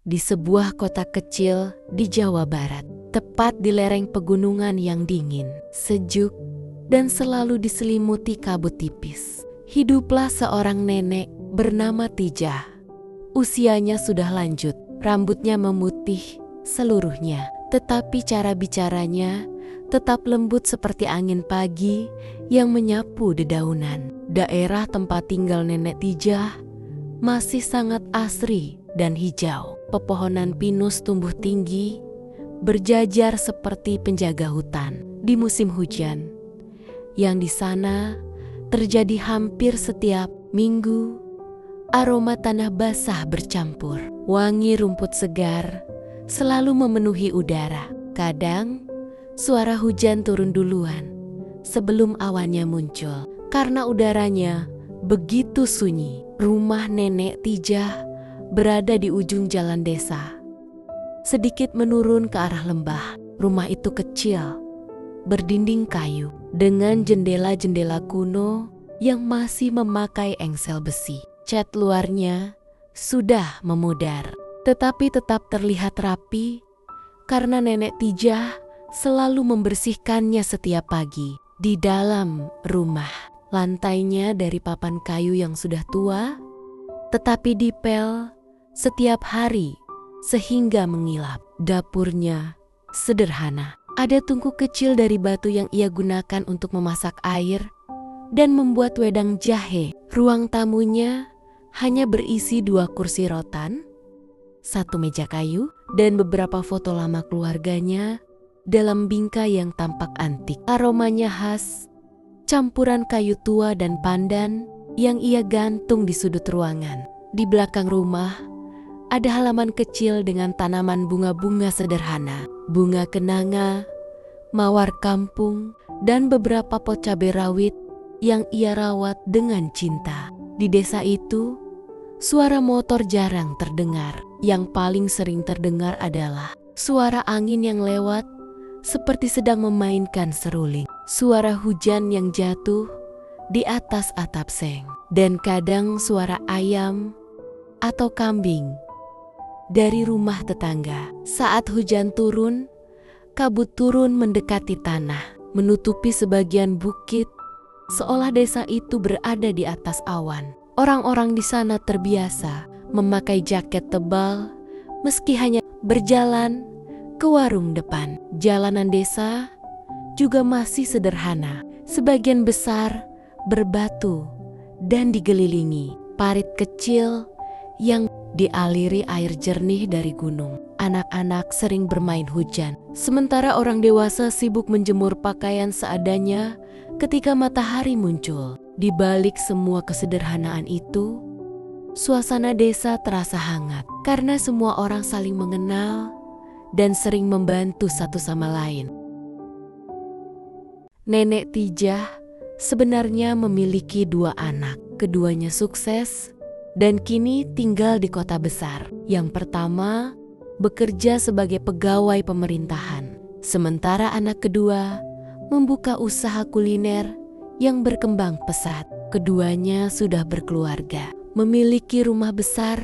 di sebuah kota kecil di Jawa Barat, tepat di lereng pegunungan yang dingin, sejuk, dan selalu diselimuti kabut tipis. Hiduplah seorang nenek bernama Tijah. Usianya sudah lanjut, rambutnya memutih seluruhnya, tetapi cara bicaranya tetap lembut seperti angin pagi yang menyapu dedaunan. Daerah tempat tinggal nenek Tijah masih sangat asri dan hijau. Pepohonan pinus tumbuh tinggi, berjajar seperti penjaga hutan di musim hujan, yang di sana terjadi hampir setiap minggu. Aroma tanah basah bercampur, wangi rumput segar selalu memenuhi udara. Kadang suara hujan turun duluan sebelum awannya muncul. Karena udaranya begitu sunyi, rumah nenek Tijah berada di ujung jalan desa. Sedikit menurun ke arah lembah, rumah itu kecil, berdinding kayu, dengan jendela-jendela kuno yang masih memakai engsel besi. Cat luarnya sudah memudar, tetapi tetap terlihat rapi karena nenek Tijah selalu membersihkannya setiap pagi. Di dalam rumah, lantainya dari papan kayu yang sudah tua, tetapi dipel setiap hari sehingga mengilap. Dapurnya sederhana. Ada tungku kecil dari batu yang ia gunakan untuk memasak air dan membuat wedang jahe. Ruang tamunya hanya berisi 2 kursi rotan, 1 meja kayu, dan beberapa foto lama keluarganya dalam bingkai yang tampak antik. Aromanya khas, campuran kayu tua dan pandan yang ia gantung di sudut ruangan. Di belakang rumah ada halaman kecil dengan tanaman bunga-bunga sederhana, bunga kenanga, mawar kampung, dan beberapa pot cabai rawit yang ia rawat dengan cinta. Di desa itu, suara motor jarang terdengar. Yang paling sering terdengar adalah suara angin yang lewat seperti sedang memainkan seruling, suara hujan yang jatuh di atas atap seng, dan kadang suara ayam atau kambing dari rumah tetangga. Saat hujan turun, kabut turun mendekati tanah, menutupi sebagian bukit, seolah desa itu berada di atas awan. Orang-orang di sana terbiasa memakai jaket tebal meski hanya berjalan ke warung depan. Jalanan desa juga masih sederhana, sebagian besar berbatu dan digelilingi parit kecil yang dialiri air jernih dari gunung. Anak-anak sering bermain hujan, sementara orang dewasa sibuk menjemur pakaian seadanya ketika matahari muncul. Di balik semua kesederhanaan itu, suasana desa terasa hangat karena semua orang saling mengenal dan sering membantu satu sama lain. Nenek Tijah sebenarnya memiliki 2 anak. Keduanya sukses dan kini tinggal di kota besar. Yang pertama bekerja sebagai pegawai pemerintahan, sementara anak kedua membuka usaha kuliner yang berkembang pesat. Keduanya sudah berkeluarga, memiliki rumah besar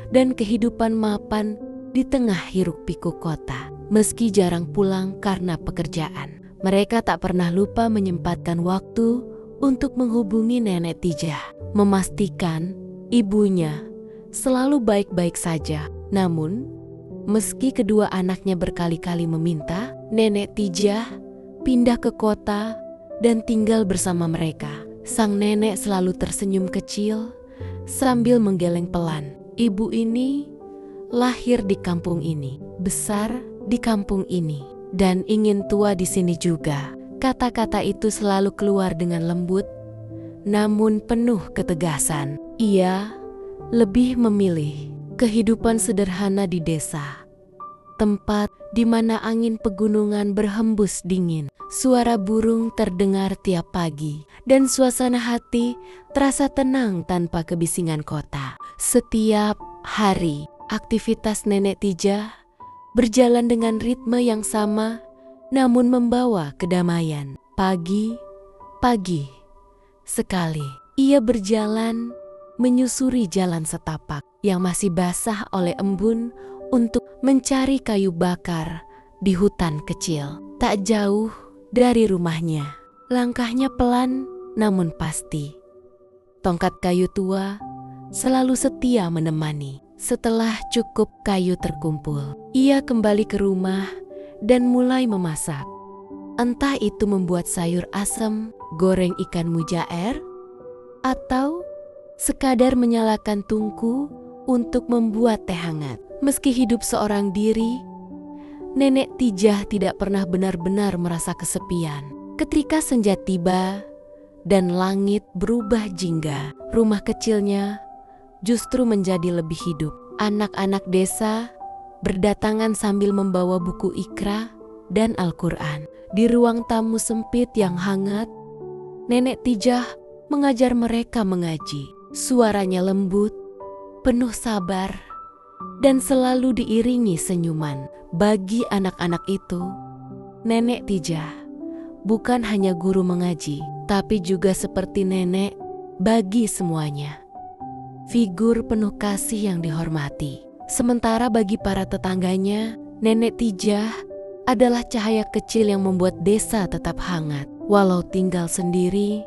dan kehidupan mapan di tengah hiruk-pikuk kota. Meski jarang pulang karena pekerjaan, mereka tak pernah lupa menyempatkan waktu untuk menghubungi nenek Tijah, memastikan ibunya selalu baik-baik saja. Namun, meski kedua anaknya berkali-kali meminta, nenek Tijah pindah ke kota dan tinggal bersama mereka. Sang nenek selalu tersenyum kecil sambil menggeleng pelan. Ibu ini lahir di kampung ini, besar di kampung ini, dan ingin tua di sini juga. Kata-kata itu selalu keluar dengan lembut, namun penuh ketegasan. Ia lebih memilih kehidupan sederhana di desa, tempat di mana angin pegunungan berhembus dingin, suara burung terdengar tiap pagi, dan suasana hati terasa tenang tanpa kebisingan kota. Setiap hari, aktivitas nenek Tijah berjalan dengan ritme yang sama, namun membawa kedamaian. Pagi sekali, ia berjalan menyusuri jalan setapak yang masih basah oleh embun untuk mencari kayu bakar di hutan kecil tak jauh dari rumahnya. Langkahnya pelan namun pasti. Tongkat kayu tua selalu setia menemani. Setelah cukup kayu terkumpul, ia kembali ke rumah dan mulai memasak. Entah itu membuat sayur asam, goreng ikan mujair, atau sekadar menyalakan tungku untuk membuat teh hangat. Meski hidup seorang diri, Nenek Tijah tidak pernah benar-benar merasa kesepian. Ketika senja tiba dan langit berubah jingga, rumah kecilnya justru menjadi lebih hidup. Anak-anak desa berdatangan sambil membawa buku Iqra dan Al-Quran. Di ruang tamu sempit yang hangat, Nenek Tijah mengajar mereka mengaji. Suaranya lembut, penuh sabar, dan selalu diiringi senyuman. Bagi anak-anak itu, Nenek Tijah bukan hanya guru mengaji, tapi juga seperti nenek bagi semuanya. Figur penuh kasih yang dihormati. Sementara bagi para tetangganya, Nenek Tijah adalah cahaya kecil yang membuat desa tetap hangat. Walau tinggal sendiri,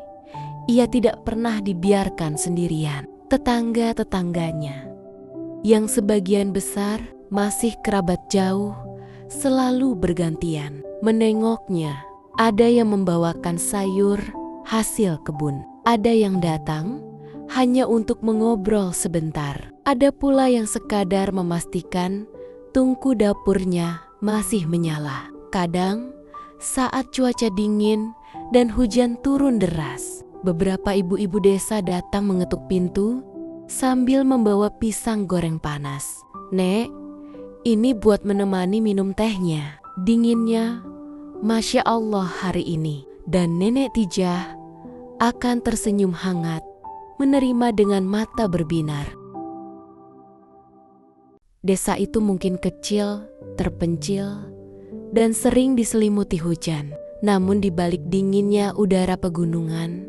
ia tidak pernah dibiarkan sendirian. Tetangga-tetangganya, yang sebagian besar masih kerabat jauh, selalu bergantian menengoknya. Ada yang membawakan sayur hasil kebun, ada yang datang hanya untuk mengobrol sebentar. Ada pula yang sekadar memastikan tungku dapurnya masih menyala. Kadang saat cuaca dingin dan hujan turun deras, beberapa ibu-ibu desa datang mengetuk pintu sambil membawa pisang goreng panas. "Nek, ini buat menemani minum tehnya. Dinginnya, Masya Allah hari ini." Dan Nenek Tijah akan tersenyum hangat, menerima dengan mata berbinar. Desa itu mungkin kecil, terpencil, dan sering diselimuti hujan. Namun di balik dinginnya udara pegunungan,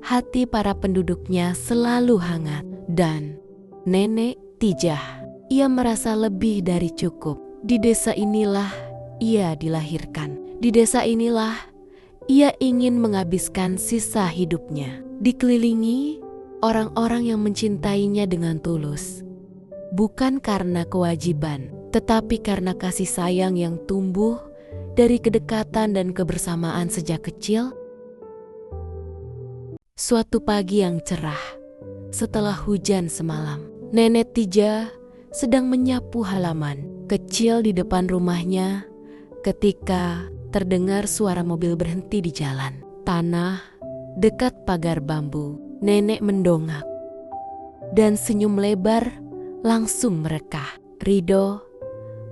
hati para penduduknya selalu hangat. Dan Nenek Tijah, ia merasa lebih dari cukup. Di desa inilah ia dilahirkan. Di desa inilah ia ingin menghabiskan sisa hidupnya. Dikelilingi orang-orang yang mencintainya dengan tulus. Bukan karena kewajiban, tetapi karena kasih sayang yang tumbuh dari kedekatan dan kebersamaan sejak kecil. Suatu pagi yang cerah, setelah hujan semalam, Nenek Tijah sedang menyapu halaman kecil di depan rumahnya ketika terdengar suara mobil berhenti di jalan tanah dekat pagar bambu. Nenek mendongak dan senyum lebar langsung merekah. Ridho,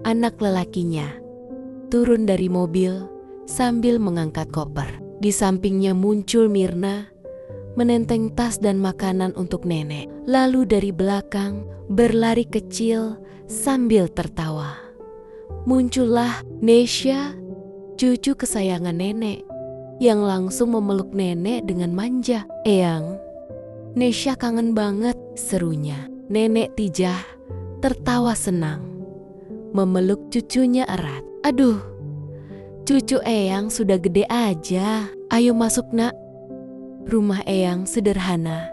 anak lelakinya, turun dari mobil sambil mengangkat koper. Di sampingnya muncul Mirna, menenteng tas dan makanan untuk nenek. Lalu dari belakang berlari kecil sambil tertawa. Muncullah Nesya, cucu kesayangan nenek, yang langsung memeluk nenek dengan manja. "Eyang, Nesya kangen banget," serunya. Nenek Tijah tertawa senang, memeluk cucunya erat. "Aduh, cucu Eyang sudah gede aja. Ayo masuk nak. Rumah Eyang sederhana,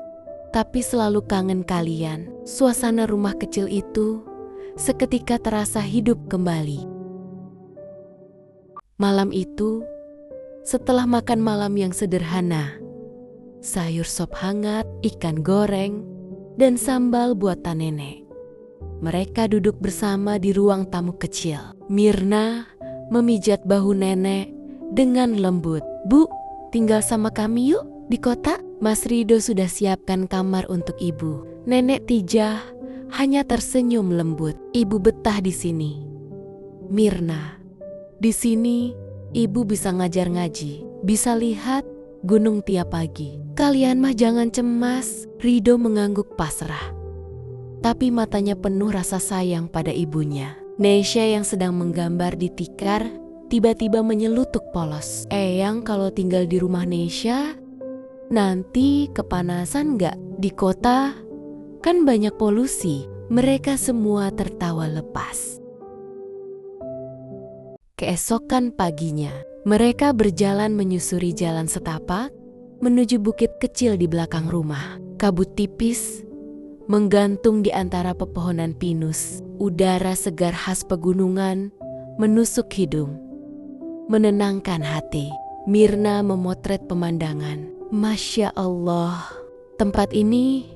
tapi selalu kangen kalian." Suasana rumah kecil itu seketika terasa hidup kembali. Malam itu, setelah makan malam yang sederhana, sayur sop hangat, ikan goreng, dan sambal buatan nenek, mereka duduk bersama di ruang tamu kecil. Mirna memijat bahu nenek dengan lembut. "Bu, tinggal sama kami yuk di kota. Mas Ridho sudah siapkan kamar untuk ibu." Nenek Tijah hanya tersenyum lembut. "Ibu betah di sini, Mirna. Di sini ibu bisa ngajar ngaji, bisa lihat gunung tiap pagi. Kalian mah jangan cemas." Ridho mengangguk pasrah, tapi matanya penuh rasa sayang pada ibunya. Nesya yang sedang menggambar di tikar tiba-tiba menyelutuk polos. "Eyang kalau tinggal di rumah Nesya, nanti kepanasan nggak? Di kota kan banyak polusi." Mereka semua tertawa lepas. Keesokan paginya, mereka berjalan menyusuri jalan setapak menuju bukit kecil di belakang rumah. Kabut tipis menggantung di antara pepohonan pinus. Udara segar khas pegunungan menusuk hidung, menenangkan hati. Mirna memotret pemandangan. Masya Allah, tempat ini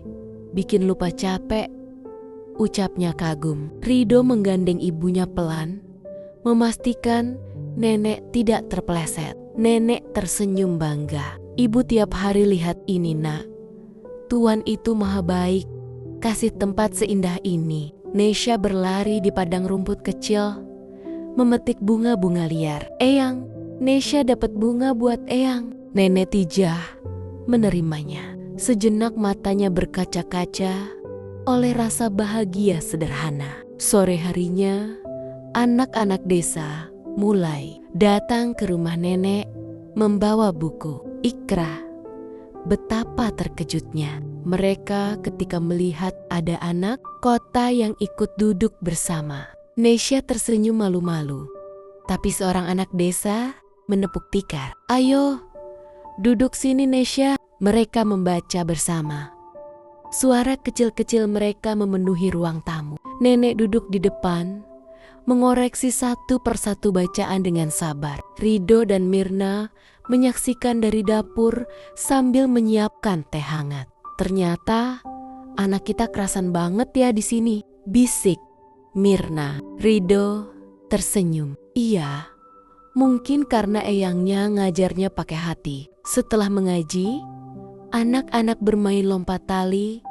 bikin lupa capek, ucapnya kagum. Rido menggandeng ibunya pelan, memastikan nenek tidak terpeleset. Nenek tersenyum bangga. Ibu tiap hari lihat ini, nak. Tuhan itu maha baik, kasih tempat seindah ini. Nesya berlari di padang rumput kecil, memetik bunga-bunga liar. Eyang, Nesya dapat bunga buat Eyang. Nenek Tijah menerimanya. Sejenak matanya berkaca-kaca oleh rasa bahagia sederhana. Sore harinya, anak-anak desa mulai datang ke rumah nenek membawa buku. Ikra, betapa terkejutnya mereka ketika melihat ada anak kota yang ikut duduk bersama. Nesya tersenyum malu-malu, tapi seorang anak desa menepuk tikar. Ayo, duduk sini Nesya. Mereka membaca bersama. Suara kecil-kecil mereka memenuhi ruang tamu. Nenek duduk di depan, mengoreksi satu persatu bacaan dengan sabar. Rido dan Mirna menyaksikan dari dapur sambil menyiapkan teh hangat. Ternyata anak kita kerasan banget ya di sini, bisik Mirna. Rido tersenyum. Iya, mungkin karena eyangnya ngajarnya pakai hati. Setelah mengaji, anak-anak bermain lompat tali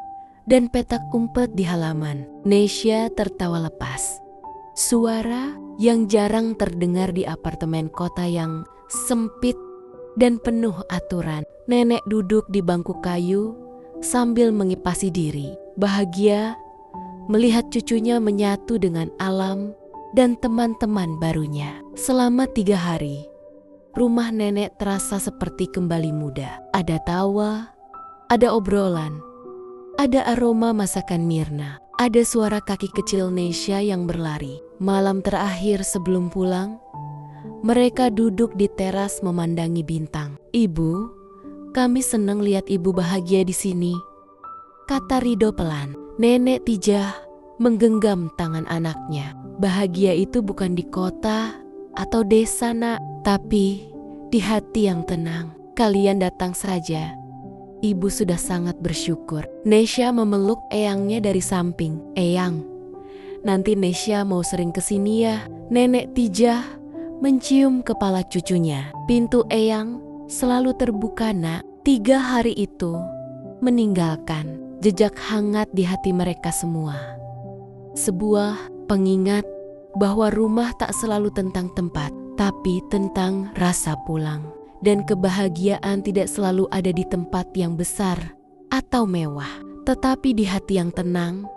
dan petak umpet di halaman. Nesya tertawa lepas. Suara yang jarang terdengar di apartemen kota yang sempit dan penuh aturan. Nenek duduk di bangku kayu sambil mengipasi diri. Bahagia melihat cucunya menyatu dengan alam dan teman-teman barunya. Selama 3 hari, rumah nenek terasa seperti kembali muda. Ada tawa, ada obrolan, ada aroma masakan Mirna, ada suara kaki kecil Nesya yang berlari. Malam terakhir sebelum pulang, mereka duduk di teras memandangi bintang. Ibu, kami senang lihat ibu bahagia di sini, kata Rido pelan. Nenek Tijah menggenggam tangan anaknya. Bahagia itu bukan di kota atau desa, nak, tapi di hati yang tenang. Kalian datang saja. Ibu sudah sangat bersyukur. Nesya memeluk eyangnya dari samping. Eyang, nanti Nesya mau sering kesini ya. Nenek Tijah mencium kepala cucunya. Pintu eyang selalu terbuka, nak. 3 hari itu meninggalkan jejak hangat di hati mereka semua. Sebuah pengingat bahwa rumah tak selalu tentang tempat, tapi tentang rasa pulang. Dan kebahagiaan tidak selalu ada di tempat yang besar atau mewah, tetapi di hati yang tenang,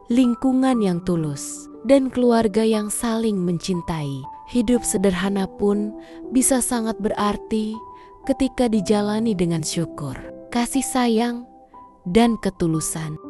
lingkungan yang tulus, dan keluarga yang saling mencintai. Hidup sederhana pun bisa sangat berarti ketika dijalani dengan syukur, kasih sayang, dan ketulusan.